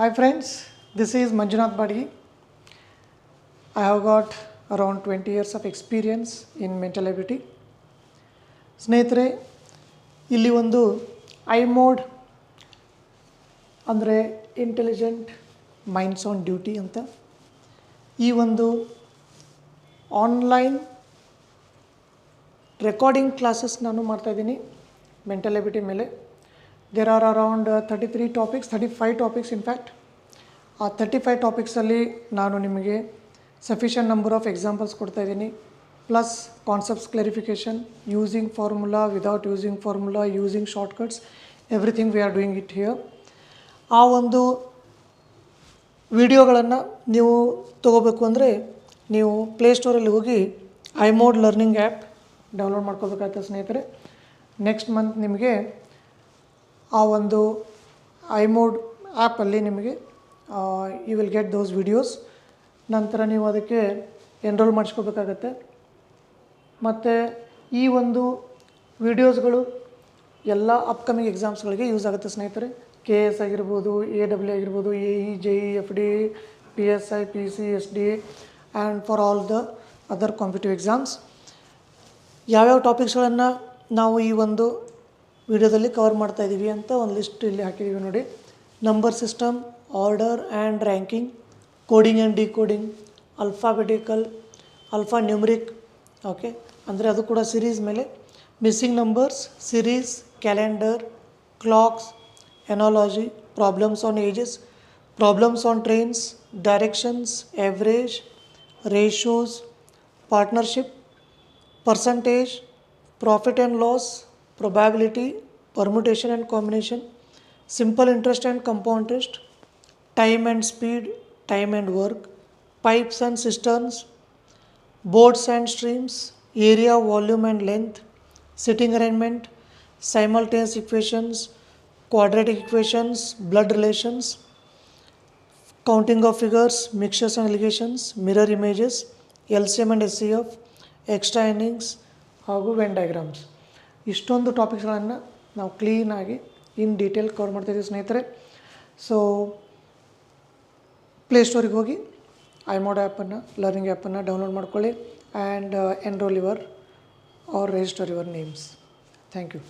Hi friends, this is Manjunath Badgi. I have got around 20 years of experience in mental ability. ಸ್ನೇಹಿತರೆ, ಇಲ್ಲಿ ಒಂದು I mode ಅಂದರೆ intelligent minds on duty ಅಂತ ಈ ಒಂದು online recording classes ನಾನು ಮಾಡ್ತಾಯಿದ್ದೀನಿ ಮೆಂಟಲ್ ಎಬಿಲಿಟಿ ಮೇಲೆ. There are around 33 topics 35 topics in fact. ಆ 35 ಟಾಪಿಕ್ಸಲ್ಲಿ ನಾನು ನಿಮಗೆ ಸಫಿಷಿಯಂಟ್ ನಂಬರ್ ಆಫ್ ಎಕ್ಸಾಂಪಲ್ಸ್ ಕೊಡ್ತಾಯಿದ್ದೀನಿ, plus concepts clarification, using formula, without using formula, using shortcuts, everything we are doing it here. ಆ ಒಂದು ವಿಡಿಯೋಗಳನ್ನು ನೀವು ತೊಗೋಬೇಕು ಅಂದರೆ ನೀವು ಪ್ಲೇಸ್ಟೋರಲ್ಲಿ ಹೋಗಿ I mode learning app download ಮಾಡ್ಕೋಬೇಕಾಗ್ತದೆ ಸ್ನೇಹಿತರೆ. ನೆಕ್ಸ್ಟ್ ಮಂತ್ ನಿಮಗೆ ಆ ಒಂದು ಐ ಮೋಡ್ ಆ್ಯಪಲ್ಲಿ ನಿಮಗೆ you will get those videos. ನಂತರ ನೀವು ಅದಕ್ಕೆ ಎನ್ರೋಲ್ ಮಾಡಿಸ್ಕೋಬೇಕಾಗತ್ತೆ. ಮತ್ತು ಈ ಒಂದು ವಿಡಿಯೋಸ್ಗಳು ಎಲ್ಲ ಅಪ್ಕಮಿಂಗ್ ಎಕ್ಸಾಮ್ಸ್ಗಳಿಗೆ ಯೂಸ್ ಆಗುತ್ತೆ ಸ್ನೇಹಿತರೆ. KS ಆಗಿರ್ಬೋದು, AW ಆಗಿರ್ಬೋದು, AE, JE, FD, PSI, PC, SDA and for all the other competitive exams. ಯಾವ್ಯಾವ ಟಾಪಿಕ್ಸ್ಗಳನ್ನು ನಾವು ಈ ಒಂದು ವಿಡಿಯೋದಲ್ಲಿ ಕವರ್ ಮಾಡ್ತಾಯಿದ್ದೀವಿ ಅಂತ ಒಂದು ಲಿಸ್ಟ್ ಇಲ್ಲಿ ಹಾಕಿದ್ದೀವಿ ನೋಡಿ. Number system, order and ranking, coding and decoding, alphabetical, alpha numeric, okay ಅಂದರೆ ಅದು ಕೂಡ ಸಿರೀಸ್ ಮೇಲೆ, missing numbers, series, calendar, clocks, analogy, problems on ages, problems on trains, directions, average, ratios, partnership, percentage, profit and loss, probability, permutation and combination, simple interest and compound interest, time and speed, time and work, pipes and cisterns, boards and streams, area, volume and length, sitting arrangement, simultaneous equations, quadratic equations, blood relations, counting of figures, mixtures and ligations, mirror images, LCM and SCF, extra innings ಹಾಗೂ when diagrams. ಇಷ್ಟೊಂದು ಟಾಪಿಕ್ಸ್ಗಳನ್ನು ನಾವು ಕ್ಲೀನಾಗಿ in detail cover ಮಾಡ್ತಾಯಿದ್ದೀವಿ ಸ್ನೇಹಿತರೆ. So ಪ್ಲೇಸ್ಟೋರಿಗೆ ಹೋಗಿ I mode ಆ್ಯಪನ್ನು, learning ಆ್ಯಪನ್ನು ಡೌನ್ಲೋಡ್ ಮಾಡ್ಕೊಳ್ಳಿ and enroll your or register your names. Thank you.